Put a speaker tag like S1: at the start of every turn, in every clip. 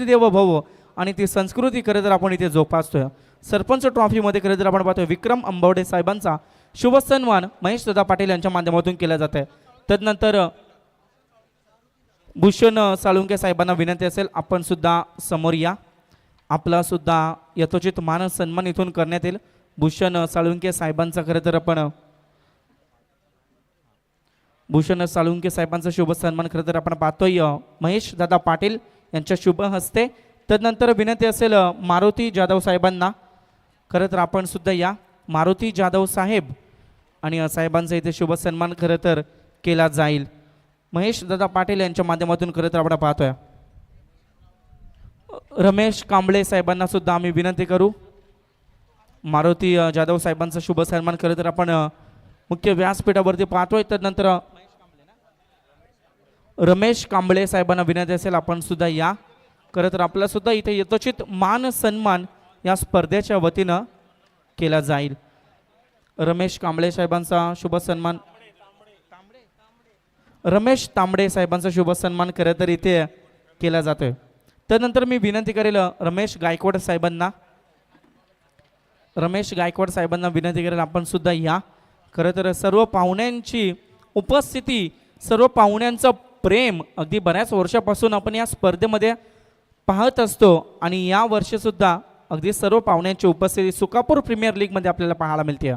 S1: संस्कृती देव भव आणि ती संस्कृती खरं तर आपण इथे जोपासतोय. सरपंच ट्रॉफीमध्ये खरं तर आपण पाहतोय विक्रम अंबवडे साहेबांचा शुभ सन्मान महेश दादा पाटील यांच्या माध्यमातून केला जात आहे. तदनंतर भूषण साळुंके साहेबांना विनंती असेल आपण सुद्धा समोर या. आपला सुद्धा यथोचित मान सन्मान इथून करण्यात येईल. भूषण साळुंके साहेबांचा खरं तर आपण भूषण साळुंके साहेबांचा शुभ सन्मान खरं तर आपण पाहतोय महेश दादा पाटील यांच्या शुभ हस्ते. तदनंतर विनंती असेल मारुती जाधव साहेबांना खरं तर आपण सुद्धा या. मारुती जाधव साहेब आणि साहेबांचा इथे शुभ सन्मान खरं तर केला जाईल. महेश दादा पाटील यांच्या माध्यमातून खरं तर आपण पाहतोय. रमेश कांबळे साहेबांना सुद्धा आम्ही विनंती करू. मारुती जाधव साहेबांचा शुभ सन्मान खरं तर आपण मुख्य व्यासपीठावरती पाहतोय. तदनंतर रमेश कांबळे साहेबांना विनंती असेल आपण सुद्धा या. खरं तर आपला सुद्धा इथे यथोचित मान सन्मान या स्पर्धेच्या वतीनं केला जाईल. रमेश कांबळे साहेबांचा शुभ सन्मान रमेश तांबडे साहेबांचा शुभ सन्मान खरं तर इथे केला जातोय. त्यानंतर मी विनंती करेल रमेश गायकवाड साहेबांना विनंती करेल आपण सुद्धा या. खरं तर सर्व पाहुण्यांची उपस्थिती सर्व पाहुण्यांचं प्रेम अगदी बऱ्याच वर्षापासून आपण या स्पर्धेमध्ये पाहत असतो आणि या वर्षी सुद्धा अगदी सर्व पाहुण्यांची उपस्थिती सुकापूर प्रीमियर लीग मध्ये आपल्याला पाहायला मिळते.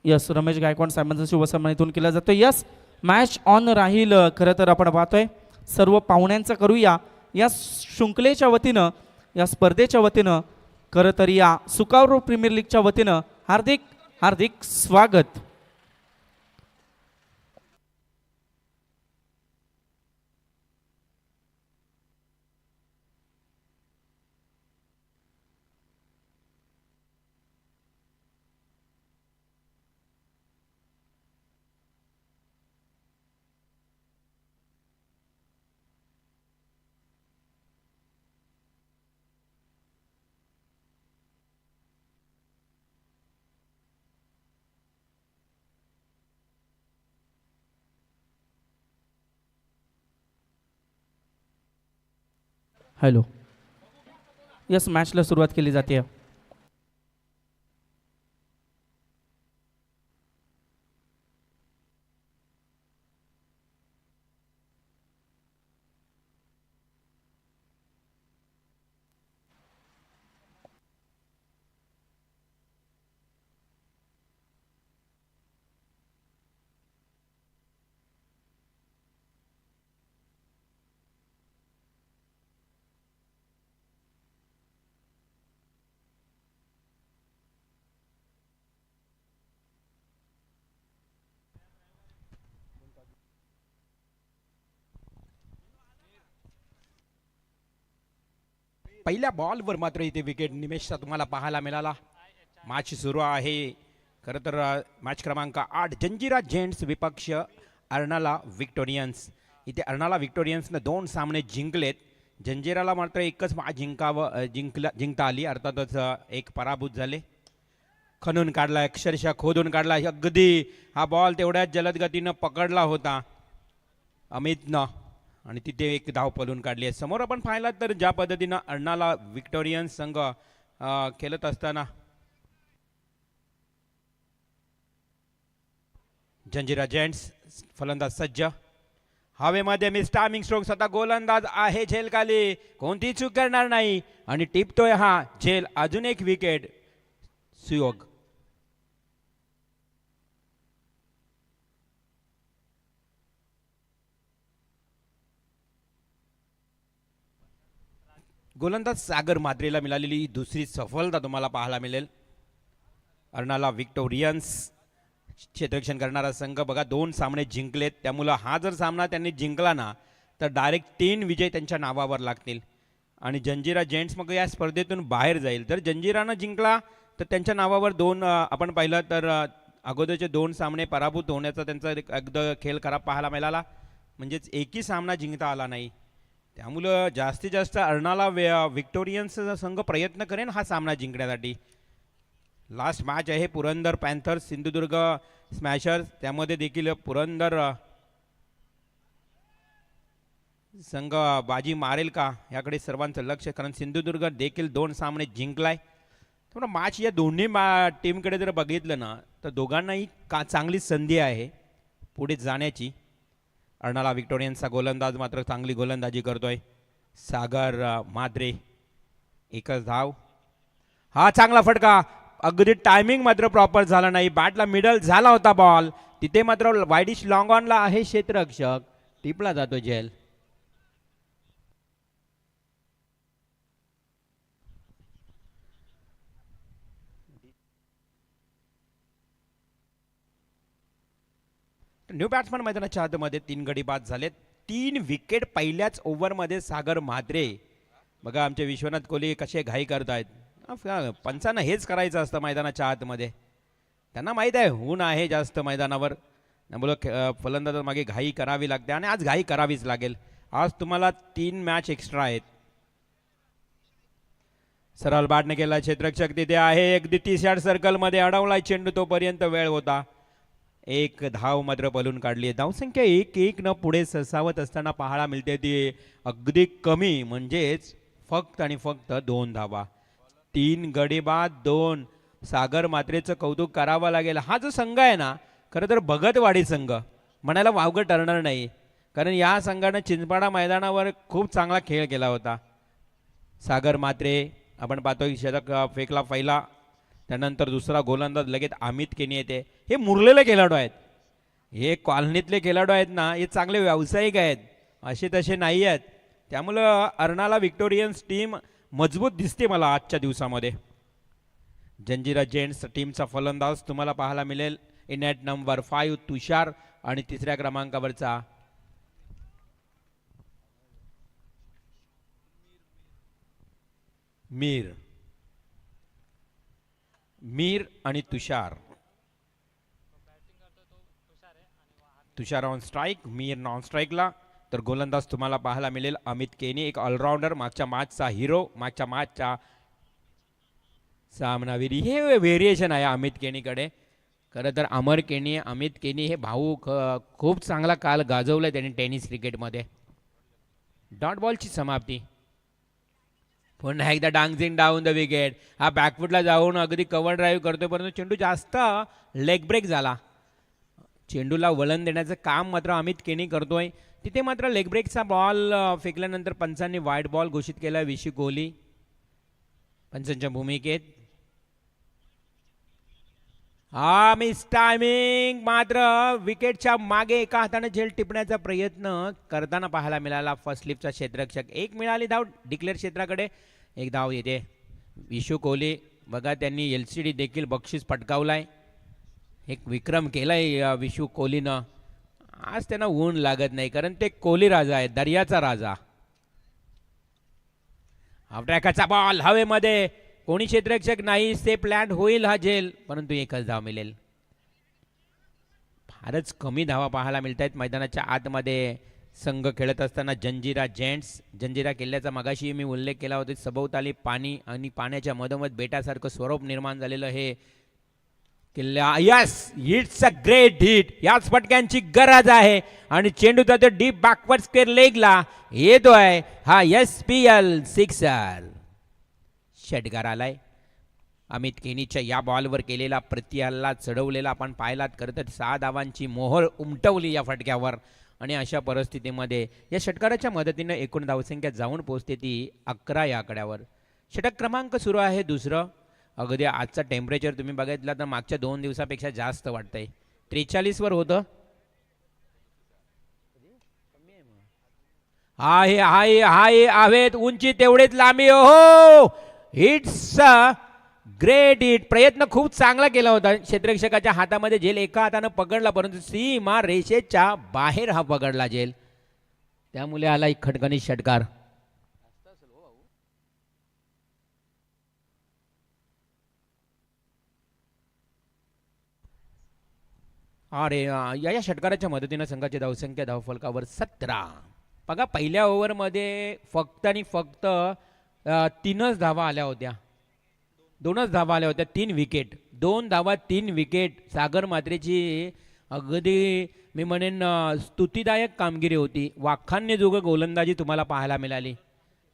S1: यस रमेश गायकवाड साहेबांचा शुभ सन्मान इथून केला जातो. यस मॅच ऑन राहील. खरं तर आपण पाहतोय सर्व पाहुण्यांचं करूया या शृंखलेच्या वतीनं या स्पर्धेच्या वतीनं खरं तर या सुकापूर प्रीमियर लीगच्या वतीनं हार्दिक हार्दिक स्वागत. हॅलो. यस मॅचला सुरुवात केली जाते.
S2: पहिल्या बॉलवर मात्र इथे विकेट निमेशचा तुम्हाला पाहायला मिळाला. मॅच सुरू आहे. खरं तर मॅच क्रमांक 8 जंजिरा जेंट्स विपक्ष अर्नाला विक्टोरियन्स. इथे अर्नाला विक्टोरियन्सने 2 सामने जिंकलेत. जंजिराला मात्र एकच मॅच जिंकता आली. अर्थातच एक पराभूत झाले. खणून काढला अक्षरशः खोदून काढला. अगदी हा बॉल तेवढ्याच जलद गतीनं पकडला होता अमितनं आणि तिथे एक धाव पळून काढली आहे. समोर आपण पाहिलात तर ज्या पद्धतीनं अर्नाला विक्टोरियन्स संघ खेळत असताना जंजिरा जेंट्स फलंदाज सज्ज हवेमध्ये मिस टायमिंग स्ट्रोक स्वतः गोलंदाज आहे झेलखाली. कोणती चूक करणार नाही आणि टिपतोय हा झेल. अजून एक विकेट सुयोग. गोलंदाज सागर माद्रेला मिळालेली दुसरी सफलता तुम्हाला पाहायला मिळेल. अर्नाला विक्टोरियन्स क्षेत्ररक्षण करणारा संघ बघा 2 सामने जिंकलेत. त्यामुळं हा जर सामना त्यांनी जिंकला ना तर डायरेक्ट 3 विजय त्यांच्या नावावर लागतील आणि जंजिरा जेंट्स मग या स्पर्धेतून बाहेर जाईल. जर जंजिरानं जिंकला तर त्यांच्या नावावर 2 आपण पाहिलं तर अगोदरचे 2 सामने पराभूत होण्याचा त्यांचा अगदी खेळ खराब पाहायला मिळाला. म्हणजेच एकही सामना जिंकता आला नाही. त्यामुळं जास्तीत जास्त अर्नाला विक्टोरियन्सचा संघ प्रयत्न करेन हा सामना जिंकण्यासाठी. लास्ट मॅच आहे पुरंदर पॅन्थर्स सिंधुदुर्ग स्मॅशर्स. त्यामध्ये देखील पुरंदर संघ बाजी मारेल का याकडे सर्वांचं लक्ष, कारण सिंधुदुर्ग देखील 2 सामने जिंकलाय. त्यामुळे मॅच या दोन्ही टीमकडे जर बघितलं ना तर दोघांनाही चांगली संधी आहे पुढे जाण्याची. अर्नाला विक्टोरियन्सचा गोलंदाज मात्र चांगली गोलंदाजी करतोय. सागर म्हात्रे एकच धाव. हा चांगला फटका, अगदी टायमिंग मात्र प्रॉपर झाला नाही. बॅटला मिडल झाला होता बॉल, तिथे मात्र वाईडिश लॉंग ऑनला आहे क्षेत्ररक्षक, टिपला जातो झेल. न्यू बॅट्समन मैदानाच्या आतमध्ये 3 गडी बाद झालेत. 3 विकेट पहिल्याच ओव्हरमध्ये सागर म्हात्रे. बघा आमचे विश्वनाथ कोहली कसे घाई करतायत. पंचांना हेच करायचं असतं मैदानाच्या आतमध्ये, त्यांना माहीत आहे ऊन आहे जास्त मैदानावर, त्यामुळं फलंदाज मागे घाई करावी लागते आणि आज घाई करावीच लागेल. आज तुम्हाला 3 मॅच एक्स्ट्रा आहेत. सरळ बॅटने केला क्षेत्ररक्षक तिथे आहे, अगदी 30 यार्ड सर्कलमध्ये अडवलाय चेंडू, तोपर्यंत वेळ होता. 1 धाव मात्र पलून काढली. धावसंख्या 1-1 न पुढे सरसावत असताना पाहायला मिळते ती अगदी कमी, म्हणजेच फक्त आणि फक्त 2 धावा. 3 गडी बाद 2. सागर म्हात्रेचं कौतुक करावं लागेल. हा जो संघ आहे ना खरं तर भगतवाडी संघ म्हणायला वावगं ठरणार नाही, कारण या संघानं चिंचपाडा मैदानावर खूप चांगला खेळ केला होता. सागर म्हात्रे आपण पाहतोय शतक फेकला पहिला, त्यानंतर दुसरा गोलंदाज लगेच अमित केनी येते. हे मुरलेले खेळाडू आहेत, हे कॉलनीतले खेळाडू आहेत ना, हे चांगले व्यावसायिक आहेत, असे तसे नाही आहेत. त्यामुळं अर्नाला विक्टोरियन्स टीम मजबूत दिसते मला आजच्या दिवसामध्ये. जंजिरा जेंट्स टीमचा फलंदाज तुम्हाला पाहायला मिळेल इन ॲट नंबर 5 तुषार आणि 3ऱ्या क्रमांकावरचा मीर आणि तुषार. तुषार ऑन स्ट्राईक, मीर नॉन स्ट्राईकला. तर गोलंदाज तुम्हाला पाहायला मिळेल अमित केनी, एक ऑलराऊंडर, मागच्या मॅचचा हिरो, मागच्या मॅचचा सामनावीर. हे व्हेरिएशन आहे अमित केनीकडे. खरं तर अमर केनी, अमित केनी हे भाऊ खूप चांगला काल गाजवलाय त्यांनी टेनिस क्रिकेटमध्ये. डॉट बॉलची समाप्ती. पुन्हा एकदा डांगजिंग डाऊन द विकेट. हा बॅकफुटला जाऊन अगदी कव्हर ड्राईव्ह करतोय, परंतु चेंडू जास्त लेग ब्रेक झाला. चेंडूला वळण देण्याचं काम मात्र अमित केनी करतोय. तिथे मात्र लेग ब्रेकचा बॉल फेकल्यानंतर पंचांनी वाईड बॉल घोषित केला. विशी कोहली पंचांच्या भूमिकेत. हा मिस टायमिंग, मात्र विकेटच्या मागे एका हाताने झेल टिपण्याचा प्रयत्न करताना पाहायला मिळाला फर्स्ट स्लिपचा क्षेत्ररक्षक. 1 मिळाली धाव डिक्लेअर क्षेत्राकडे. 1 धाव येते. विशू कोहली बघा त्यांनी LCD देखील बक्षीस पटकावलाय. एक विक्रम केलाय विशू कोहलीनं. आज त्यांना ऊन लागत नाही, कारण ते कोहली राजा आहे, दर्याचा राजा. ट्रॅकाचा बॉल हवेमध्ये, कोणी क्षेत्ररक्षक नाही, सेफ लँड होईल हा झेल, परंतु 1च धाव मिळेल. फारच कमी धावा पाहायला मिळत आहेत मैदानाच्या आतमध्ये संघ खेळत असताना. जंजिरा जेंट्स, जंजिरा किल्ल्याचा मगाशी मी उल्लेख केला होता. सभोवताली पाणी आणि पाण्याच्या मधोमध बेटासारखं स्वरूप निर्माण झालेलं हे किल्ला. Yes, it's a great hit. याच फटक्यांची गरज आहे आणि चेंडू जातो डीप बॅकवर्ड स्क्वेअर लेगला. येतोय हा SPL सिक्सर. षटकार आलाय. अमित केनीच्या या बॉलवर केलेला प्रतिहल्ला चढवलेला आपण पाहिलात. खरं तर 6 धावांची मोहर उमटवली या फटक्यावर आणि अशा परिस्थितीमध्ये या षटकाराच्या मदतीने एकूण धावसंख्या जाऊन पोहोचते ती 11 या आकड्यावर. षटक क्रमांक सुरू आहे दुसरं. अगदी आजचा टेम्परेचर तुम्ही बघितला तर मागच्या 2 दिवसापेक्षा जास्त वाटतंय. 43 वर होतं. आहे आहे आहे हवेत उंची तेवढीच लांबी. हो, इट्स अ ग्रेट हिट. प्रयत्न खूप चांगला केला होता. क्षेत्ररक्षकाच्या हातामध्ये झेल एका हातानं पकडला, परंतु सीमा रेषेच्या बाहेर हा पकडला झेल, त्यामुळे आला एक खटकनी षटकार. अरे या षटकाराच्या मदतीनं संघाची धावसंख्या धावफलकावर 17. बघा पहिल्या ओव्हरमध्ये फक्त आणि फक्त 3च धावा आल्या होत्या. 2च धावा आल्या होत्या. 3 विकेट, 2 धावा 3 विकेट. सागर म्हात्रेची अगदी मी म्हणेन स्तुतिदायक कामगिरी होती. वाखाणण्याजोगं गोलंदाजी तुम्हाला पाहायला मिळाली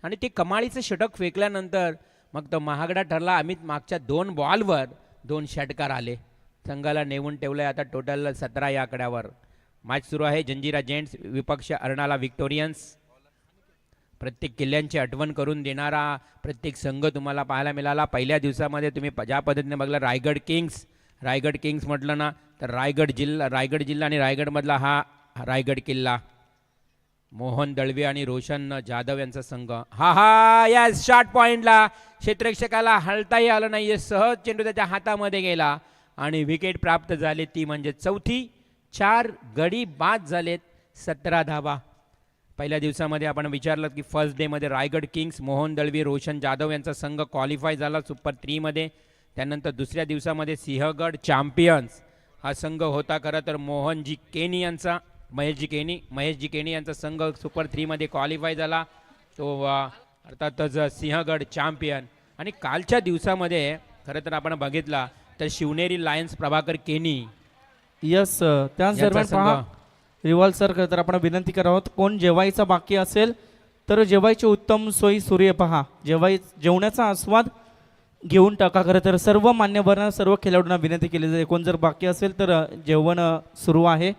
S2: आणि ते कमालीचं षटक फेकल्यानंतर मग तो महागडा ठरला. अमित मागच्या 2 बॉलवर 2 षटकार आले. संघाला नेऊन ठेवलंय आता टोटल 17 या आकड्यावर. मॅच सुरू आहे. जंजिरा जेंट्स विपक्ष अर्नाला विक्टोरियन्स. प्रत्येक किल्ल्यांची आठवण करून देणारा प्रत्येक संघ तुम्हाला पाहायला मिळाला. पहिल्या दिवसामध्ये तुम्ही ज्या पद्धतीने बघला रायगड किंग्स म्हटलं ना तर रायगड जिल्हा आणि रायगडमधला हा रायगड किल्ला. मोहन दळवे आणि रोशन जाधव यांचा संघ. या शॉर्ट पॉइंटला क्षेत्ररक्षकाला हलताही आलं नाहीये. सहज चेंडू त्याच्या हातामध्ये गेला आणि विकेट प्राप्त झाली. ती म्हणजे चौथी. 4 गडी बाद झालेत. 17 धावा. पहिल्या दिवसामध्ये आपण विचारलं की फर्स्ट डेमध्ये रायगड किंग्स मोहन दळवी रोशन जाधव यांचा संघ क्वालिफाय झाला सुपर 3 मध्ये. त्यानंतर दुसऱ्या दिवसामध्ये सिंहगड चॅम्पियन्स हा संघ होता. खरं तर महेशजी केनी यांचा संघ सुपर 3 मध्ये क्वालिफाय झाला. तो अर्थातच सिंहगड चॅम्पियन. आणि कालच्या दिवसामध्ये खरं तर आपण बघितला तर शिवनेरी लायन्स प्रभाकर केनी
S1: यस त्याच दरम्यान पहा रिवाल सर खरं तर आपण विनंती करत आहोत कोण जेवायचा बाकी असेल तर जेवायची उत्तम सोयी सूर्य पहा. जेवण्याचा आस्वाद घेऊन टाका. खरं तर सर्व मान्यवरांना सर्व खेळाडूंना विनंती केली जाते कोण जर बाकी असेल तर जेवण सुरू आहे.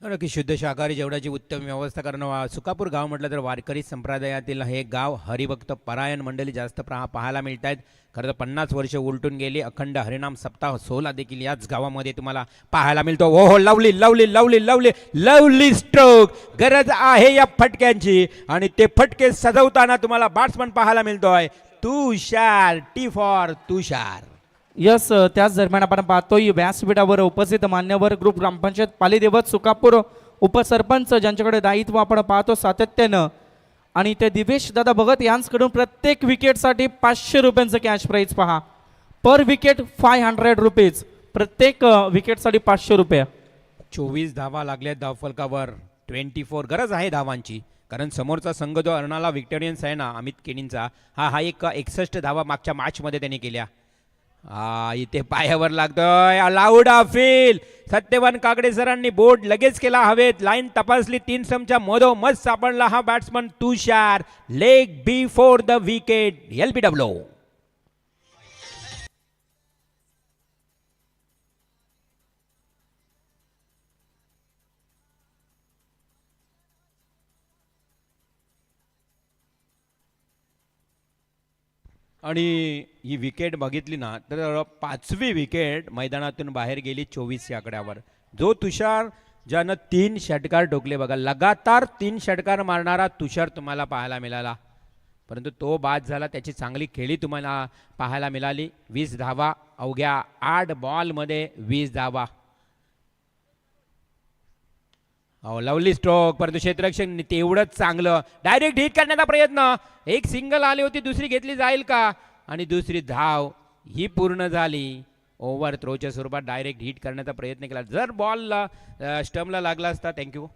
S2: की शुद्ध शाकाहारी जेवणाची उत्तम व्यवस्था करणं. सुकापूर गाव म्हटलं तर वारकरी संप्रदायातील हे गाव हरिभक्त परायण मंडळी जास्त पाहायला मिळत आहेत. खरं तर 50 वर्ष उलटून गेली. अखंड हरिनाम सप्ताह सोहळा देखील याच गावामध्ये तुम्हाला पाहायला मिळतो. हो lovely lovely lovely lovely lovely stroke. गरज आहे या फटक्यांची आणि ते फटके सजवताना तुम्हाला बॅट्समन पाहायला मिळतोय Tushar. T for Tushar.
S1: Yes त्याच दरम्यान आपण पाहतोय व्यासपीठावर उपस्थित मान्यवर ग्रुप ग्रामपंचायत पालीदेवत सुकापूर उपसरपंच ज्यांच्याकडे दायित्व आपण पाहतो सातत्यानं आणि ते दिवेश दादा भगत यांच्याकडून प्रत्येक विकेटसाठी 500 रुपयांचं कॅश प्राईज पहा. पर विकेट 500 रुपीज. प्रत्येक विकेटसाठी 500 रुपये.
S2: 24 धावा लागल्या धावफलकावर. 24 गरज आहे धावांची कारण समोरचा संघ जो अर्नाला विक्टोरियन्स आहे ना अमित केनींचा हा एक 61 धावा मागच्या मॅचमध्ये त्यांनी केल्या. इथे पायावर लागतोय. Allowed appeal. सत्यवान काकडे सरांनी बोर्ड लगेच केला हवेत. लाईन तपासली. 3 चमचा मधोमध सापडला हा batsman Tushar. Leg before the wicket. LBW. आणि ही विकेट बघितली ना तर 5वी विकेट मैदानातून बाहेर गेली 24 या आकड्यावर. जो तुषार ज्यानं 3 षटकार ठोकले बघा. लगातार 3 षटकार मारणारा तुषार तुम्हाला पाहायला मिळाला परंतु तो बाद झाला. त्याची चांगली खेळी तुम्हाला पाहायला मिळाली. 20 धावा अवघ्या 8 बॉलमध्ये 20 धावा. Lovely stroke. परंतु क्षेत्ररक्षक तेवढंच चांगलं. डायरेक्ट हिट करण्याचा प्रयत्न. एक सिंगल आली होती. दुसरी घेतली जाईल का आणि दुसरी धाव ही पूर्ण झाली. ओव्हर थ्रोच्या स्वरूपात डायरेक्ट हिट करण्याचा प्रयत्न केला. जर बॉलला स्टंपला लागला असता थँक्यू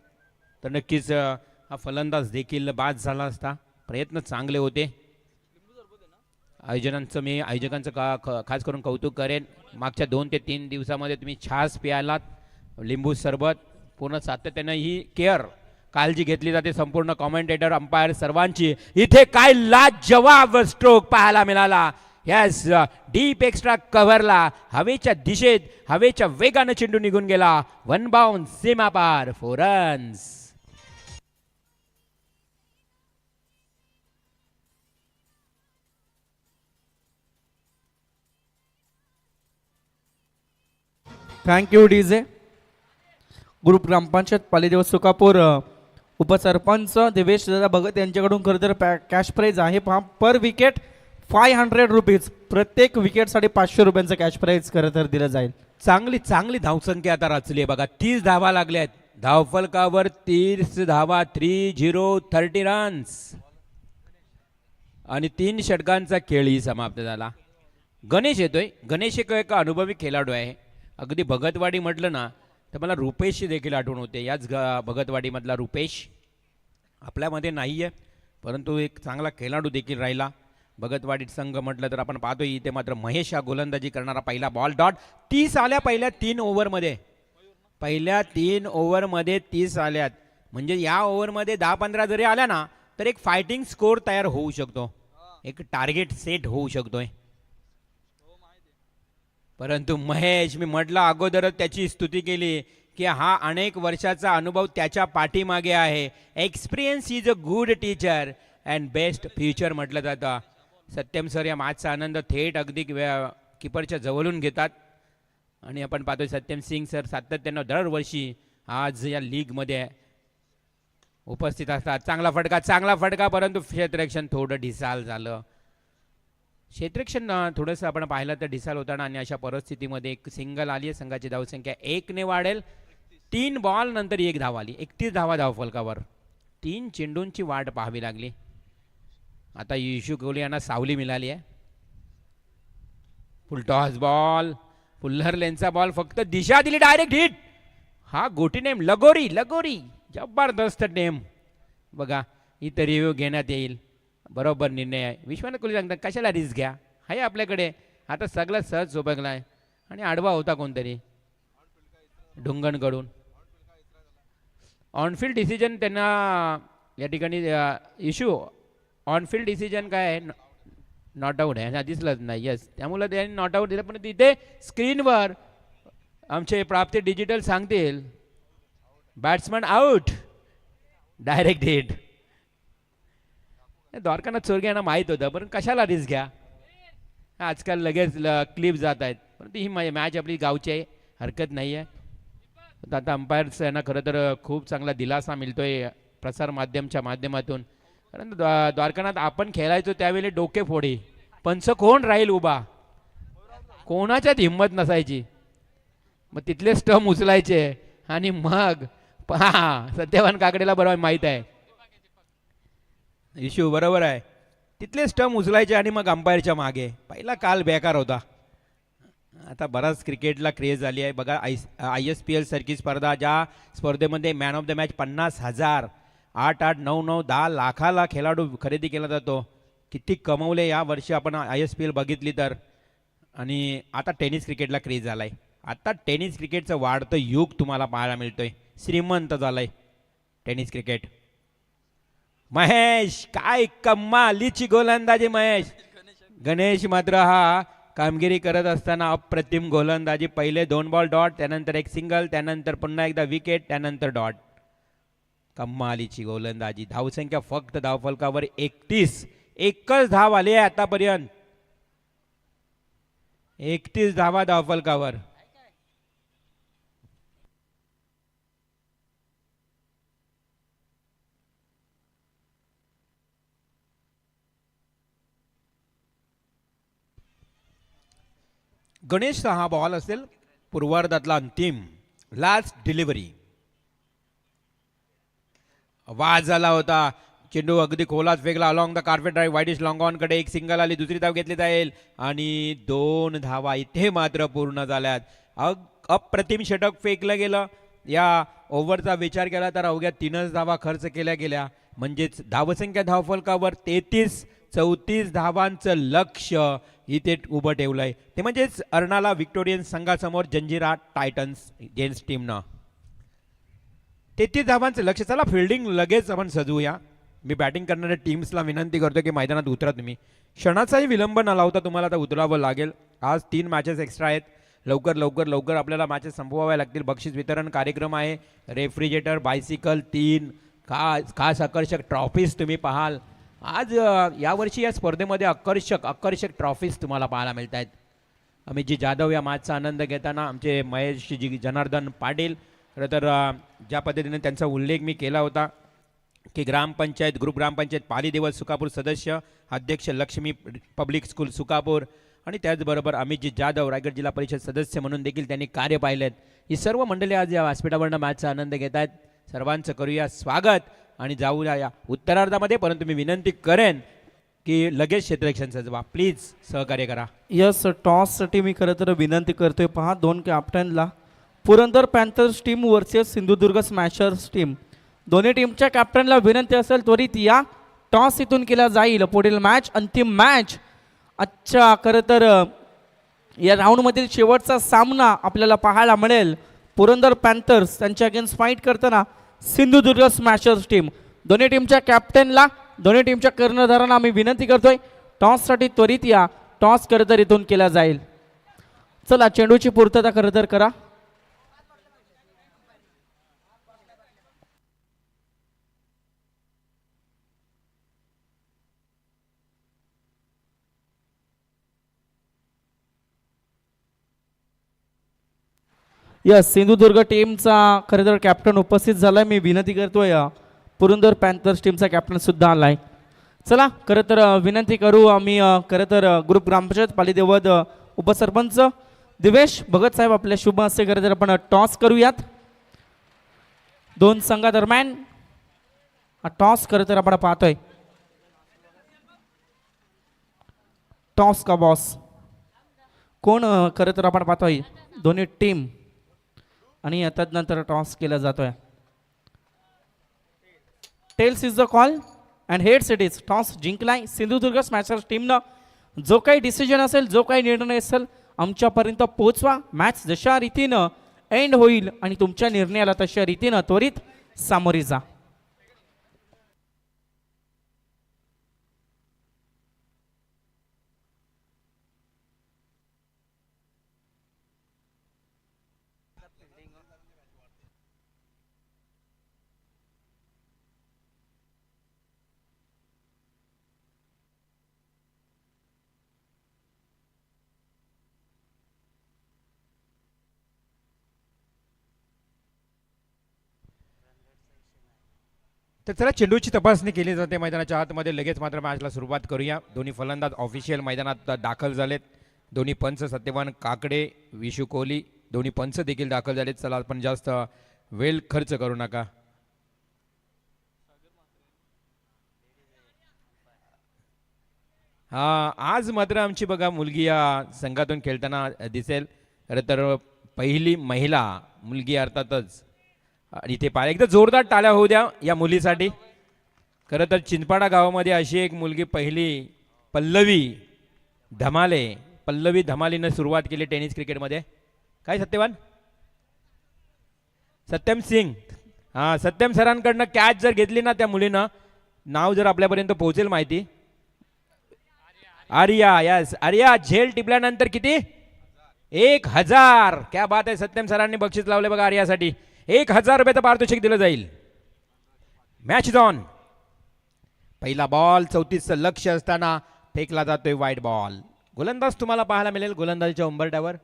S2: तर नक्कीच हा फलंदाज देखील बाद झाला असता. प्रयत्न चांगले होते. आयोजकांचं खास करून कौतुक करेन. मागच्या 2 ते 3 दिवसामध्ये तुम्ही छास प्यायलात. लिंबू सरबत पूर्ण सातत्यानं ही केअर काळजी घेतली जाते संपूर्ण कॉमेंटेटर अंपायर सर्वांची. इथे काय लाजवाब स्ट्रोक पाहायला मिळाला. यस डीप एक्स्ट्रा कव्हरला हवेच्या दिशेत हवेच्या वेगानं चेंडू निघून गेला. 1 बाउंड सीमा पार 4 रन्स.
S1: Thank you DJ. ग्रुप ग्रामपंचायत पालीदेवत सुकापूर उपसरपंच देवेश दादा भगत यांच्याकडून खरं तर कॅश प्राईज आहे पहा. पर विकेट 500 रुपीज. प्रत्येक विकेटसाठी 500 रुपयांचं कॅश प्राईज खरं तर दिलं जाईल.
S2: चांगली धावसंख्या आता रचली आहे बघा. 30 धावा लागल्यात धावफलकावर. 30 धावा 30 रन्स आणि 3 षटकांचा खेळही समाप्त झाला. गणेश येतोय. गणेश एक अनुभवी खेळाडू आहे. अगदी भगतवाडी म्हटलं ना तर मला रुपेशची देखील आठवण होते. याच भगतवाडीमधला रुपेश आपल्यामध्ये नाही आहे परंतु एक चांगला खेळाडू देखील राहिला. भगतवाडी संघ म्हटलं तर आपण पाहतोय इथे मात्र महेश हा गोलंदाजी करणारा. पहिला बॉल डॉट. 30 आल्या पहिल्या 3 ओव्हरमध्ये. पहिल्या 3 ओव्हरमध्ये 30 आल्यात, म्हणजे या ओव्हरमध्ये 10-15 जरी आल्या ना तर एक फायटिंग स्कोर तयार होऊ शकतो, एक टार्गेट सेट होऊ शकतोय. परंतु महेश, मी म्हटलं अगोदरच त्याची स्तुती केली की हा अनेक वर्षाचा अनुभव त्याच्या पाठीमागे आहे. Experience is a good teacher and best future म्हटलं जातं. सत्यम सर या मॅचचा आनंद थेट अगदी किपरच्या जवळून घेतात आणि आपण पाहतोय सत्यम सिंग सर सातत्यानं दरवर्षी आज या लीगमध्ये उपस्थित असतात. चांगला फटका परंतु क्षेत्ररक्षण थोडं ढिसाळ झालं. क्षेत्ररक्षण थोडंसं आपण पाहिलं तर ढिसाळ होताना आणि अशा परिस्थितीमध्ये एक सिंगल आली आहे. संघाची धावसंख्या 1 ने वाढेल. 3 बॉल नंतर 1 धाव आली. 31 धावा धावफलकावर. 3 चेंडूंची वाट पाहावी लागली. आता युशू कोहली यांना सावली मिळाली आहे. फुलटॉस बॉल, फुल्लर लेनचा बॉल, फक्त दिशा दिली, डायरेक्ट हिट. हा गोटी नेम लगोरी जबरदस्त नेम. बघा इथं रिव्ह्यू घेण्यात येईल. बरोबर निर्णय आहे. विश्वनाथ कोहली सांगतात कशाला रिस्क घ्या, आहे आपल्याकडे. आता सगळं सहज सोबगला आहे आणि आडवा होता कोणतरी ढुंगणकडून. ऑनफिल्ड डिसिजन त्यांना या ठिकाणी इश्यू. ऑनफिल्ड डिसिजन काय आहे, नॉट आऊट आहे, दिसलंच नाही. यस, त्यामुळे त्यांनी नॉट आऊट दिलं. पण तिथे स्क्रीनवर आमचे प्राप्ती डिजिटल सांगतील batsman out, direct hit. Dwarkanath Chorge यांना माहीत होतं, पण कशाला रिस्क घ्या. आजकाल लगेच क्लिप जात आहेत. परंतु ही मॅच आपली गावची आहे, हरकत नाही आहे. आता अंपायर्स यांना खरं तर खूप चांगला दिलासा मिळतोय प्रसार माध्यमच्या माध्यमातून. कारण द्वारकानाथ आपण खेळायचो त्यावेळी डोके फोडी, पंच कोण राहील उभा, कोणाच्यात हिंमत नसायची. मग तिथले स्टंप उचलायचे आणि मग पहा सत्यवान काकडेला बरोबर माहीत आहे. इश्यू बरोबर आहे, तिथले स्टंप उचलायचे आणि मग अंपायरच्या मागे. पहिला काल बेकार होता. आता बराच क्रिकेटला क्रेज झाली आहे. बघा ISPL सारखी स्पर्धा, ज्या स्पर्धेमध्ये मॅन ऑफ द मॅच 50,000, 8-8, 9-9, 10 लाखाला खेळाडू खरेदी केला जातो. किती कमवले या वर्षी आपण ISPL बघितली तर. आणि आता टेनिस क्रिकेटला क्रेज झाला आहे. आता टेनिस क्रिकेटचं वाढतं युग तुम्हाला पाहायला मिळतोय. श्रीमंत झालंय टेनिस क्रिकेट. महेश, काय कमालीची गोलंदाजी महेश. गणेश मात्र हा कामगिरी करत असताना अप्रतिम गोलंदाजी. पहिले 2 बॉल डॉट, त्यानंतर एक सिंगल, त्यानंतर पुन्हा एकदा विकेट, त्यानंतर डॉट. कमालीची गोलंदाजी. धावसंख्या फक्त धावफलकावर 31. एकच धाव आली आहे आतापर्यंत. 31 धावा धावफलकावर. गणेशचा हा बॉल असेल पूर्वार्धातला अंतिम, लास्ट डिलिव्हरी. वाज झाला होता. चेंडू अगदी खोलात फेकला along the carpet drive, widish long on कडे. एक सिंगल आली, दुसरी धाव घेतली जाईल आणि 2 धावा इथे मात्र पूर्ण झाल्यात. अप्रतिम षटक फेकलं गेलं. या ओव्हरचा विचार केला तर अवघ्या 3च धावा खर्च केल्या गेल्या. म्हणजेच धावसंख्या धावफलकावर 33-34 धावांचं लक्ष इथे उभं ठेवलंय. ते म्हणजेच अर्नाला विक्टोरियन्स संघासमोर जंजिरा टायटन्स जेन्ट्स टीमनं 33 धावांचं लक्ष. चला फिल्डिंग लगेच आपण सजवूया. मी बॅटिंग करणाऱ्या टीम्सला विनंती करतो की मैदानात उतरा तुम्ही. क्षणाचाही विलंब न लावता तुम्हाला आता उतरावं लागेल. आज 3 मॅचेस एक्स्ट्रा आहेत. लवकर आपल्याला मॅचेस संपवाव्या लागतील. बक्षीस वितरण कार्यक्रम आहे. रेफ्रिजरेटर, बायसिकल, 3 खास आकर्षक ट्रॉफीज तुम्ही पाहाल. आज यावर्षी या स्पर्धेमध्ये आकर्षक ट्रॉफीज तुम्हाला पाहायला मिळत आहेत. अमितजी जाधव या मॅचचा आनंद घेताना आमचे महेशजी जनार्दन पाटील. खरं तर ज्या पद्धतीने त्यांचा उल्लेख मी केला होता की ग्रुप ग्रामपंचायत पाली दिवस सुकापूर सदस्य, अध्यक्ष लक्ष्मी पब्लिक स्कूल सुकापूर आणि त्याचबरोबर अमितजी जाधव रायगड जिल्हा परिषद सदस्य म्हणून देखील त्यांनी कार्य पाहिलेत. ही सर्व मंडळी आज या व्यासपीठावरनं मॅचचा आनंद घेत आहेत. सर्वांचं करूया स्वागत आणि जाऊया या उत्तरार्धामध्ये. परंतु मी विनंती करेन की लगेच क्षेत्ररक्षण सजवा, प्लीज सहकार्य करा.
S1: यस, टॉससाठी मी खरं तर विनंती करतोय. पहा 2 कॅप्टनला. Purandar panthers team versus Sindhudurg smashers team. दोन्ही टीमच्या कॅप्टनला विनंती असेल त्वरित या. टॉस इथून केला जाईल. पुढील मॅच अंतिम मॅच. अच्छा, खरं तर या राऊंडमधील शेवटचा सामना आपल्याला पाहायला मिळेल. पुरंदर पॅन्थर्स त्यांच्या अगेन्स्ट फाईट करताना सिंधुदुर्ग स्मॅशर्स टीम. दोन्ही टीमच्या कॅप्टनला, दोन्ही टीमच्या कर्णधारांना आम्ही विनंती करतोय टॉससाठी त्वरित या. टॉस खरं तर इथून केला जाईल. चला चेंडूची पूर्तता खरं तर करा. यस, सिंधुदुर्ग टीमचा खरं तर कॅप्टन उपस्थित झालाय. मी विनंती करतोय पुरंदर पॅन्थर्स टीमचा कॅप्टन सुद्धा आलाय. चला खरं तर विनंती करू आम्ही खरं तर ग्रुप ग्रामपंचायत पालीदेवद उपसरपंच दिवेश भगत साहेब आपल्या शुभ हस्ते खरं तर आपण टॉस करूयात. दोन संघादरम्यान टॉस खरं तर आपण पाहतोय. टॉस का बॉस कोण खरं तर आपण पाहतोय दोन्ही टीम आणि तदनंतर टॉस केला जातोय. Tails is the call and heads it is. Toss जिंकलाय सिंधुदुर्ग स्मॅशर्स टीमनं. जो काही डिसिजन असेल, जो काही निर्णय असेल आमच्यापर्यंत पोहोचवा. मॅच जशा रीतीनं एंड होईल आणि तुमच्या निर्णयाला तशा रीतीनं त्वरित सामोरी जा.
S2: तर चला चेंडूची तपासणी केली जाते मैदानाच्या आतमध्ये. लगेच मात्र मॅचला सुरुवात करूया. दोन्ही फलंदाज ऑफिशियल मैदानात दाखल झालेत. दोन्ही पंच सत्यवान काकडे, विशू कोहली दोन्ही पंच देखील दाखल झालेत. चला आपण जास्त वेळ खर्च करू नका. आज मात्र आमची बघा मुलगी या संघातून खेळताना दिसेल. खरं तर पहिली महिला मुलगी अर्थातच. आणि इथे पाहिजे एकदा जोरदार टाळ्या होऊ द्या या मुलीसाठी. खरं तर चिंचपाडा गावामध्ये अशी एक मुलगी पहिली पल्लवी धमालीनं सुरुवात केली टेनिस क्रिकेटमध्ये. काय सत्यवान? सत्यम सिंग. हां, सत्यम सरांकडनं कॅच जर घेतली ना त्या मुलीनं, नाव जर आपल्यापर्यंत पोहोचेल माहिती. आर्या, यस आर्या झेल टिपल्यानंतर किती? 1000. क्या बात आहे. सत्यम सरांनी बक्षीस लावले बघा आर्यासाठी. 1000 रुपयाचं पारितोषिक दिलं जाईल. Match is on. पहिला बॉल 34चं लक्ष असताना फेकला जातोय वाईड बॉल. गोलंदाज तुम्हाला पाहायला मिळेल गोलंदाजीच्या उंबरठ्यावर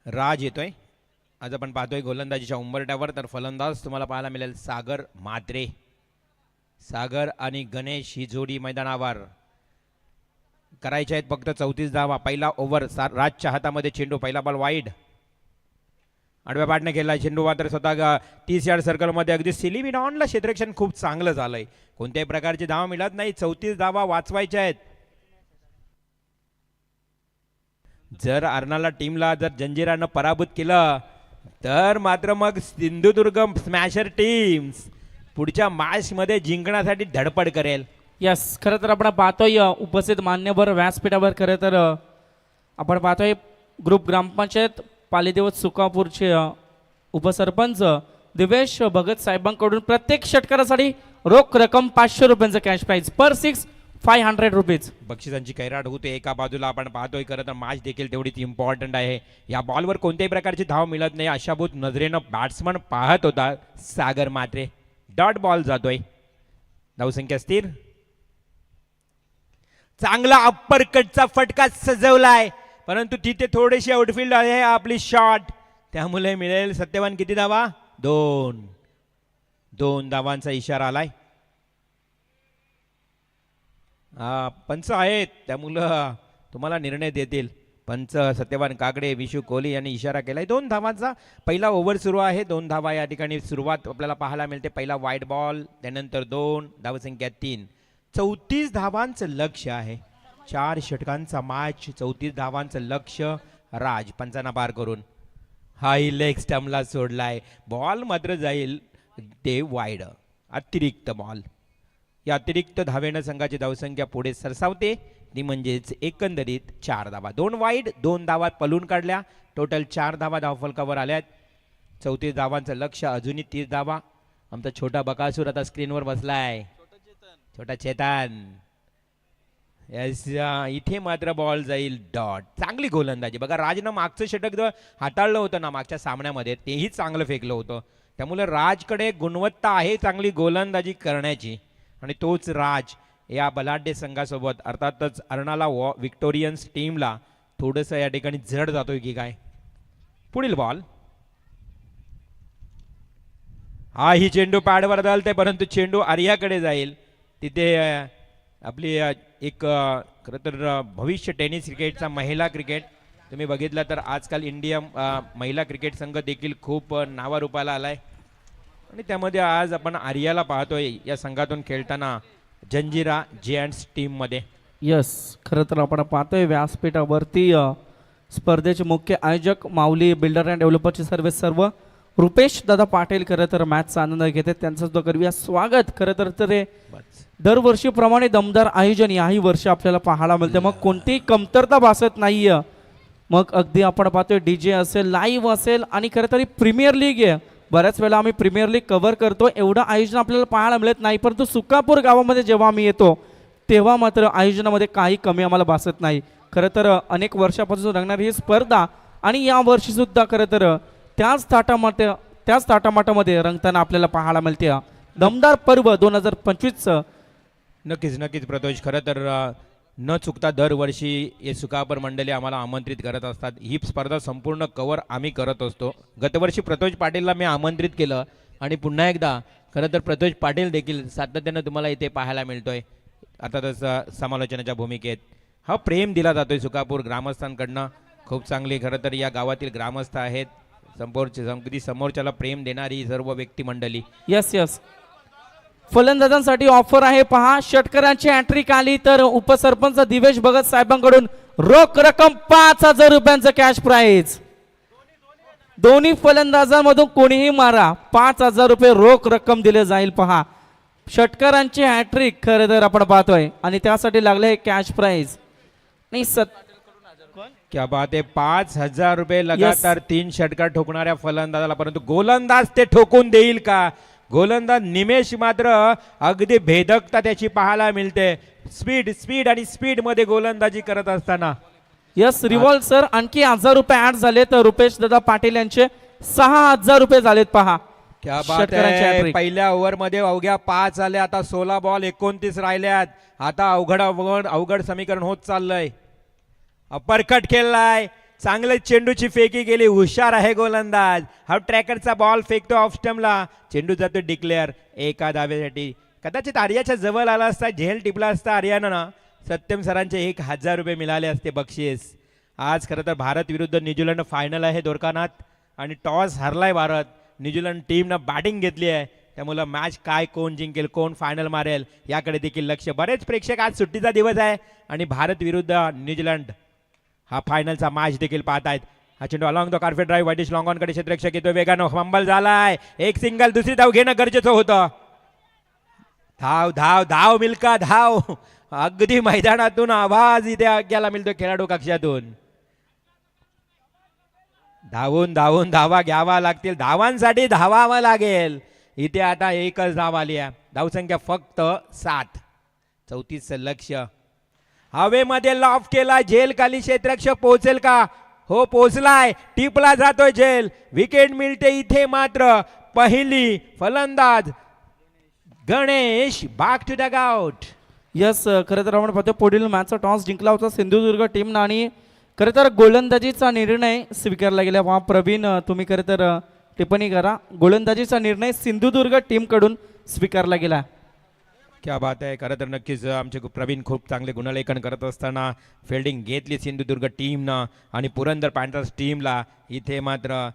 S2: राज येतोय. आज आपण पाहतोय गोलंदाजीच्या उंबरठ्यावर. तर फलंदाज तुम्हाला पाहायला मिळेल सागर म्हात्रे. सागर आणि गणेश ही जोडी मैदानावर. करायचे आहेत फक्त 34 धावा. पहिला ओव्हर राजच्या हातामध्ये चेंडू. पहिला बॉल वाईड. आडव्या पाटने खेळला चेंडू मात्र स्वतः 30 यार्ड सर्कलमध्ये. अगदी सिलिमिन ऑनला क्षेत्ररक्षण खूप चांगलं झालंय. कोणत्याही प्रकारची धावा मिळत नाही. 34 धावा वाचवायच्या आहेत. जर अर्नाला टीमला जर जंजिरानं पराभूत केलं तर मात्र मग सिंधुदुर्ग स्मॅशर टीम्स पुढच्या मॅचमध्ये जिंकण्यासाठी धडपड करेल.
S1: यस, खरं तर आपण पाहतोय उपस्थित मान्यवर व्यासपीठावर खरं तर आपण पाहतोय ग्रुप ग्रामपंचायत पालीदेवत सुकापूरचे उपसरपंच दिवेश भगत साहेबांकडून प्रत्येक षटकारासाठी रोख रक्कम 500 रुपयांचं कॅश प्राईज पर 6 500 रुपीज.
S2: बक्षिसांची कैराट होते. एका बाजूला आपण पाहतोय खरं तर मॅच देखील तेवढीच इम्पॉर्टंट आहे. या बॉलवर कोणत्याही प्रकारची धाव मिळत नाही. आशाभूत नजरेनं बॅट्समन पाहत होता सागर मात्रे. डॉट बॉल जातोय. धावसंख्या स्थिर. चांगला अप्पर कटचा फटका सजवलाय परंतु तिथे थोडीशी आउटफील्ड आहे आपली शॉट. त्यामुळे मिळेल सत्यवान किती धावा? 2 धावांचा इशारा आलाय. पंच आहेत त्यामुळं तुम्हाला निर्णय देतील. पंच सत्यवान काकडे, विशू कोहली यांनी इशारा केलाय 2 धावांचा. पहिला ओव्हर सुरू आहे. 2 धावा या ठिकाणी सुरुवात आपल्याला पाहायला मिळते. पहिला वाईड बॉल, त्यानंतर 2 धावसंख्या 3. 34 धावांचं लक्ष आहे. 4 षटकांचा मॅच. 34 धावांचं लक्ष. राज पंचांना पार करून हाय लेग स्टम्पला सोडलाय. बॉल मात्र जाईल ते वाईड. अतिरिक्त बॉल. या अतिरिक्त धावेनं संघाची धावसंख्या पुढे सरसावते ती म्हणजेच एकंदरीत 4 धावा. 2 वाईड 2 धावा पलून काढल्या. टोटल 4 धावा धावफलकावर आल्यात. 34 धावांचं लक्ष, अजूनही 30 धावा. आमचा छोटा बकासूर आता स्क्रीनवर बसलाय, छोटा चेतन. यस, इथे मात्र बॉल जाईल डॉट. चांगली गोलंदाजी बघा. राजनं मागचं षटक जर हाताळलं होतं ना मागच्या सामन्यामध्ये, तेही चांगलं फेकलं होतं. त्यामुळे राजकडे गुणवत्ता आहे चांगली गोलंदाजी करण्याची, आणि तोच राज या बलाढ्य संघासोबत अर्थातच अर्नाला विक्टोरियन्स टीमला थोडंसं या ठिकाणी जड जातोय की काय. पुढील बॉल. हा ही चेंडू पॅडवर धलते, परंतु चेंडू आर्याकडे जाईल. तिथे आपली एक खरं तर भविष्य टेनिस क्रिकेटचा महिला क्रिकेट तुम्ही बघितलं तर आजकाल इंडिया महिला क्रिकेट संघ देखील खूप नावारूपाला आलाय, आणि त्यामध्ये आज आपण आर्याला पाहतोय या संघातून खेळताना जंजिरा जियांट्स टीममध्ये.
S1: यस, खरं तर आपण पाहतोय व्यासपीठावरती स्पर्धेचे मुख्य आयोजक माऊली बिल्डर अँड डेव्हलपरचे सर्व रुपेश दादा पाटील खरं तर मॅचचा आनंद घेतात. त्यांचं सुद्धा करूया स्वागत. खरं तर हे दरवर्षीप्रमाणे दमदार आयोजन याही वर्षी आपल्याला पाहायला मिळते. मग कोणतीही कमतरता भासत नाहीये. मग अगदी आपण पाहतोय DJ असेल, लाईव्ह असेल, आणि खरं तर प्रीमियर लीग आहे. बऱ्याच वेळा आम्ही प्रीमियर लीग कव्हर करतो, एवढं आयोजन आपल्याला पाहायला मिळत नाही. परंतु सुकापूर गावामध्ये जेव्हा आम्ही येतो तेव्हा मात्र आयोजनामध्ये काही कमी आम्हाला भासत नाही. खरं तर अनेक वर्षापासून रंगणारी ही स्पर्धा, आणि या वर्षी सुद्धा खरं तर त्याच थाटामाटामध्ये रंगताना आपल्याला पाहायला मिळते. दमदार पर्व 2025.
S2: नक्कीच प्रतोष. खरं तर न चुकता दरवर्षी हे सुकापर मंडळी आम्हाला आमंत्रित करत असतात. ही स्पर्धा संपूर्ण कव्हर आम्ही करत असतो. गतवर्षी प्रतोष पाटीलला मी आमंत्रित केलं, आणि पुन्हा एकदा खरं तर प्रतोष पाटील देखील सातत्यानं तुम्हाला इथे पाहायला मिळतोय अर्थातच समालोचनाच्या भूमिकेत. हा प्रेम दिला जातोय सुकापूर ग्रामस्थांकडनं. खूप चांगली खरं तर या गावातील ग्रामस्थ आहेत, अगदी समोरच्याला प्रेम देणारी सर्व व्यक्ती मंडळी.
S1: यस, फलंदाजांसाठी ऑफर आहे पहा. षटकरांची हॅट्रिक आली तर उपसरपंच दिवेश भगत साहेबांकडून रोख रक्कम 5,000 रुपयांचं कॅश प्राइज. दोन्ही फलंदाजांमधून कोणीही मारा, 5,000 रुपये रोख रक्कम दिले जाईल पहा. षटकरांची हॅट्रिक खरं तर आपण पाहतोय, आणि त्यासाठी लागले कॅश प्राइज. नाही
S2: क्या बात आहे. 5,000 रुपये लगातार 3 षटकार ठोकणाऱ्या फलंदाजाला, परंतु गोलंदाज ते ठोकून देईल का? गोलंदाज निमेश मात्र अगदी भेदकता त्याची पाहायला मिळते. स्पीड आणि स्पीड मध्ये गोलंदाजी करत असताना.
S1: यस, रिव्हॉल्व सर आणखी 1,000 रुपये ऍड झाले तर रुपेश दादा पाटील यांचे 6,000 रुपये झालेत पहा.
S2: क्या बात आहे. पहिल्या ओव्हर मध्ये अवघ्या 5 आले, आता 16 बॉल 29 राहिल्यात. आता अवघड समीकरण होत चाललंय. अपरकट खेळलाय, चांगले चेंडूची फेकी गेली. हुशार आहे गोलंदाज. हा ट्रॅकरचा बॉल फेकतो ऑफ स्टंपला. चेंडू जातो डिक्लेअर एका धावेसाठी. कदाचित आर्याच्या जवळ आला असता, झेल टिपला असता आर्यानं ना, सत्यम सरांचे 1,000 रुपये मिळाले असते बक्षीस. आज खरं तर भारत विरुद्ध न्यूझीलंड फायनल आहे दोरकानात, आणि टॉस हरलाय भारत. न्यूझीलंड टीमनं बॅटिंग घेतली आहे, त्यामुळं मॅच काय कोण जिंकेल, कोण फायनल मारेल याकडे देखील लक्ष. बरेच प्रेक्षक आज सुट्टीचा दिवस आहे, आणि भारत विरुद्ध न्यूझीलंड हा फायनलचा मॅच देखील पाहतायत. हा चेंडू along the carpet drive wideish long on कडे क्षेत्ररक्षक येतो वेगानं. फंबल झालाय. एक सिंगल, दुसरी धाव घेणं गरजेचं होतं. धाव मिल्का धाव. अगदी मैदानातून आवाज इथे ऐकायला मिळतो खेळाडू कक्षातून. धावून धावा घ्यावा लागतील. धावांसाठी धावावं लागेल. इथे आता एकच धाव आली आहे. धावसंख्या फक्त 7. 34 लक्ष. हवेमध्ये लॉफ केला. झेल खाली क्षेत्ररक्षक पोहोचेल का? हो, पोहोचलाय. टिपला जातोय झेल. विकेट मिळते इथे मात्र. पहिली फलंदाज Ganesh back to the out.
S1: Yes, खरं तर आपण पाहतो पुढील मॅचचा टॉस जिंकला होता सिंधुदुर्ग टीमनं, आणि खरं तर गोलंदाजीचा निर्णय स्वीकारला गेला. वा प्रवीण, तुम्ही खरं तर टिप्पणी करा. गोलंदाजीचा निर्णय सिंधुदुर्ग टीमकडून स्वीकारला गेला.
S2: क्या बात आहे. खरं तर नक्कीच आमचे प्रवीण खूप चांगले गुणलेखन करत असताना फिल्डिंग घेतली सिंधुदुर्ग टीमनं, आणि पुरंदर पॅन्थर्स टीमला इथे मात्र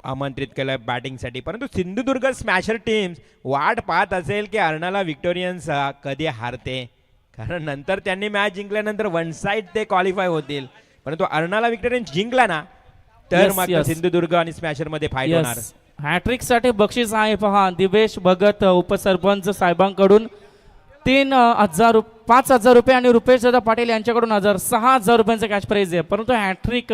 S2: आमंत्रित केलं बॅटिंगसाठी. परंतु सिंधुदुर्ग स्मॅशर टीम्स वाट पाहत असेल की अर्नाला विक्टोरियन्स कधी हारते, कारण नंतर त्यांनी मॅच जिंकल्यानंतर 1 साइड ते क्वालिफाय होतील. परंतु अर्नाला विक्टोरियन्स जिंकला ना तर मात्र सिंधुदुर्ग आणि स्मॅशर मध्ये फाईट होणार.
S1: हॅट्रिक साठी बक्षीस आहे पहा. दिवेश भगत उपसरपंच साहेबांकडून 5,000 रुपये आणि रुपेश दादा पाटील यांच्याकडून 6,000 रुपयांचं कॅश प्राईज आहे. परंतु हॅट्रिक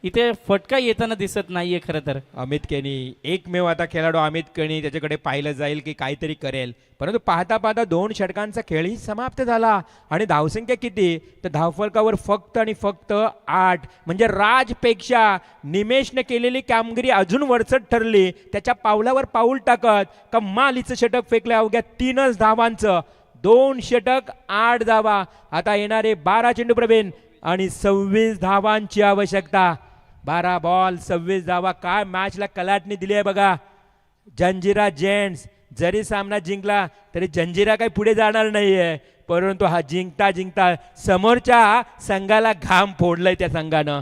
S1: इथे फटका येताना दिसत नाहीये खरं तर.
S2: अमित केनी एकमेव आता खेळाडू अमित केनी त्याच्याकडे पाहिलं जाईल की काहीतरी करेल, परंतु पाहता पाहता 2 षटकांचा खेळही समाप्त झाला आणि धावसंख्या किती तर धावफलकावर फक्त आणि फक्त 8. म्हणजे राजपेक्षा निमेशने केलेली कामगिरी अजून वरचढ ठरली. त्याच्या पावलावर पाऊल टाकत कमालीचं षटक फेकलं अवघ्या 3च धावांचं. 2 षटक 8 धावा. आता येणारे 12 चेंडू प्रवीण आणि 26 धावांची आवश्यकता. 12 बॉल 26 धावा. काय मॅचला कलाटणी दिली आहे बघा. जंजिरा जेंट्स जरी सामना जिंकला तरी जंजिरा काही पुढे जाणार नाहीये, परंतु हा जिंकता जिंकता समोरच्या संघाला घाम फोडलाय त्या संघानं.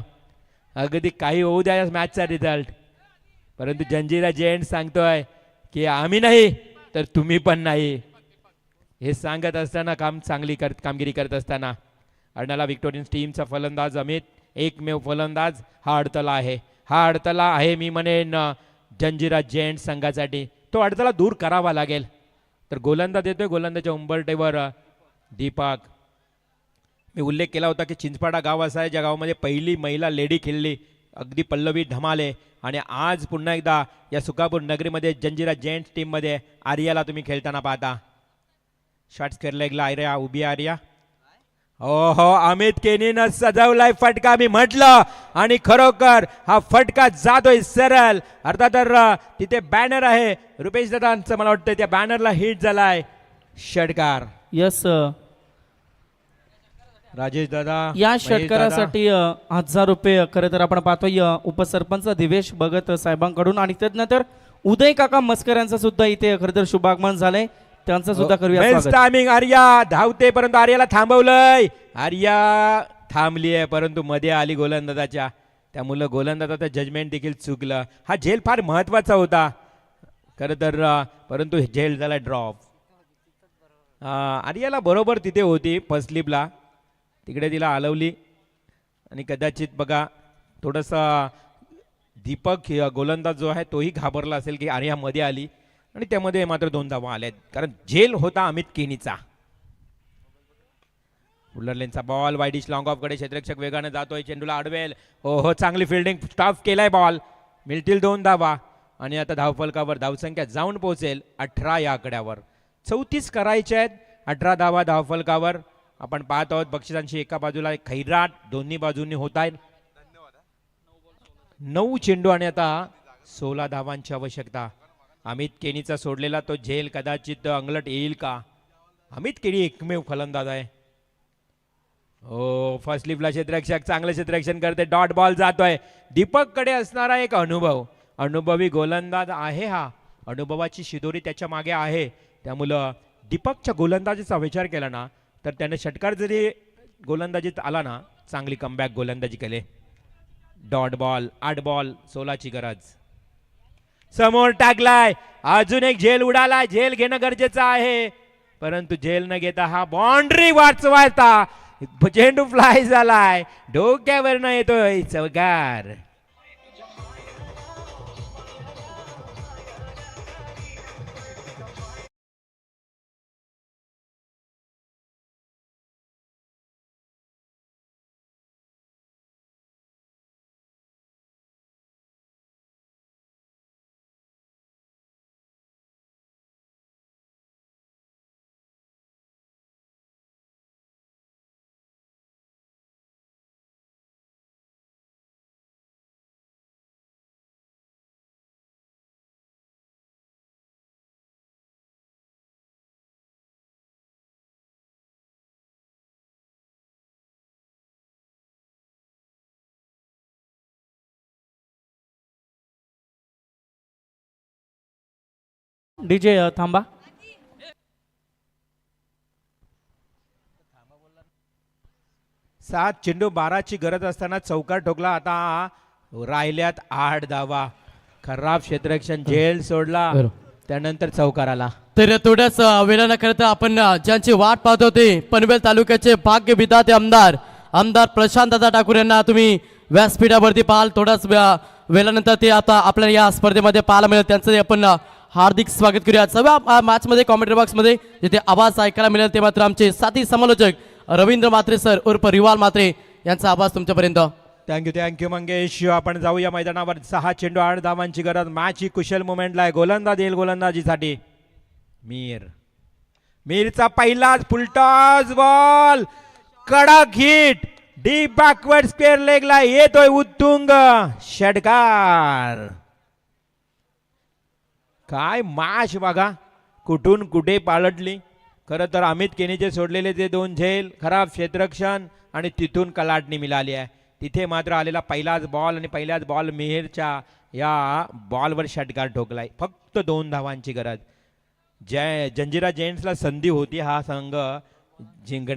S2: अगदी काही होऊ द्या मॅचचा रिझल्ट, परंतु जंजिरा जेंट्स सांगतोय की आम्ही नाही तर तुम्ही पण नाही. हे सांगत असताना कामगिरी करत असताना अर्नाला विक्टोरियन्स टीमचा फलंदाज अमित एकमेव फलंदाज हा अडथळा आहे मी म्हणेन जंजिरा जेंट्स संघासाठी. तो अडथळा दूर करावा लागेल. तर गोलंदाज येतोय. गोलंदाजच्या उंबरठ्यावर दीपक. मी उल्लेख केला होता की चिंचपाडा गाव असा आहे ज्या गावामध्ये पहिली महिला लेडी खेळली, अगदी पल्लवी धमाले. आणि आज पुन्हा एकदा या सुकापूर नगरीमध्ये जंजिरा जेंट्स टीममध्ये आर्याला तुम्ही खेळताना पाहता. शॉट्स केरलेगला आर्या उभी आर्या. हो अमित केनीनं सजवलाय फटका मी म्हटलं, आणि खरोखर हा फटका जातोय सरळ. अर्थात तिथे बॅनर आहे रुपेश दादांचं, मला वाटतं त्या बॅनरला हिट झालाय षटकार.
S1: यस
S2: राजेश दादा
S1: या
S2: महेश दादा.
S1: षटकारासाठी 1,000 रुपये खरं तर आपण पाहतोय उपसरपंच दिवेश भगत साहेबांकडून. आणि त्यानंतर उदय काका मस्कर यांचं सुद्धा इथे खरं तर शुभागमन झालंय, त्यांचं सुद्धा करूया स्वागत.
S2: टायमिंग. आर्या धावते परंतु आर्याला थांबवलंय. आर्या थांबली आहे परंतु मध्ये आली गोलंदाजाच्या, त्यामुळे गोलंदाजाचं जजमेंट देखील चुकलं. हा झेल फार महत्वाचा होता खरं तर, परंतु झेल झाला ड्रॉप. आर्याला बरोबर तिथे होती फर्स्ट स्लिपला, तिकडे तिला हलवली आणि कदाचित बघा थोडंसं दीपक गोलंदाज जो आहे तोही घाबरला असेल की आर्या मध्ये आली, आणि त्यामध्ये मात्र 2 धावा आल्यात कारण झेल होता अमित केनीचा. उल्लरलेनचा बॉल वाईडिश लॉंग ऑफ कडे, क्षेत्ररक्षक वेगाने जातोय, चेंडूला अडवेल. हो चांगली फिल्डिंग, स्टॉप केलाय बॉल, मिळतील 2 धावा. आणि आता धावफलकावर धावसंख्या जाऊन पोहोचेल 18 या आकड्यावर. 34 करायचे आहेत, 18 धावा धावफलकावर. आपण पाहत आहोत बक्षिसांची एका बाजूला खैराट दोन्ही बाजूंनी होत आहेत. 9 चेंडू आणि आता 16 धावांची आवश्यकता. अमित केनीचा सोडलेला तो झेल कदाचित अंगलट येईल का? अमित केनी एकमेव फलंदाज आहे. हो फर्स्ट स्लिपला क्षेत्ररक्षक चांगलं क्षेत्ररक्षण करते, डॉट बॉल जातोय. दीपक कडे असणारा एक अनुभवी गोलंदाज आहे. हा अनुभवाची शिदोरी त्याच्या मागे आहे, त्यामुळं दीपकच्या गोलंदाजीचा विचार केला ना तर त्याने षटकार जरी गोलंदाजीत आला ना, चांगली कमबॅक गोलंदाजी केले. डॉट बॉल 8 बॉल 16ची गरज. समोर टाकलाय, अजून एक झेल उडाला. झेल घेणं गरजेचं आहे, परंतु झेल न घेता हा बाउंड्री वाचवायचा. चेंडू फ्लाय झालाय, डोक्यावर न येतोय चौकार.
S1: डीजे थांबा.
S2: सात चेंडू 12ची गरज असताना चौकार ठोकला. आता राहिल्यात 8 धावा. खराब क्षेत्ररक्षण, झेल सोडला, त्यानंतर चौकार आला.
S3: तर थोड्याच वेळानं खरं तर आपण ज्यांची वाट पाहत होते पनवेल तालुक्याचे भाग्य विधाते आमदार प्रशांत दादा ठाकूर यांना तुम्ही व्यासपीठावरती पाहाल. थोड्याच वेळानंतर ते आता आपल्याला या स्पर्धेमध्ये पाहायला मिळेल. त्यांचं आपण हार्दिक स्वागत करूया सगळ्या मॅचमध्ये कॉमेंट्री बॉक्समध्ये जिथे आवाज ऐकायला मिळेल ते मात्र आमचे साथी समालोचक रवींद्र म्हात्रे सर उर्फ रिवाल म्हात्रे यांचा आवाज तुमच्यापर्यंत.
S2: थँक्यू मंगेश. आपण जाऊया मैदानावर. 6 चेंडू 8 धावांची गरज. मॅच ही कुशल मुवमेंटला आहे. गोलंदाज येईल गोलंदाजीसाठी. मीरचा पहिलाच फुलटॉस बॉल, कडक हिट, डीप बॅकवर्ड स्क्वेअर लेगला येतोय उत्तुंग षटकार. काय मॅच बघा, कुठून कुठे पालटली. खरं तर अमित केनीचे सोडलेले ते 2 झेल, खराब क्षेत्ररक्षण आणि तिथून कलाटणी मिळाली आहे. तिथे मात्र आलेला पहिलाच बॉल आणि पहिल्याच बॉल मेहरच्या या बॉलवर षटकार ठोकलाय. फक्त 2 धावांची गरज. जंजिरा जेंट्सला संधी होती हा संघ जिंकण्याची.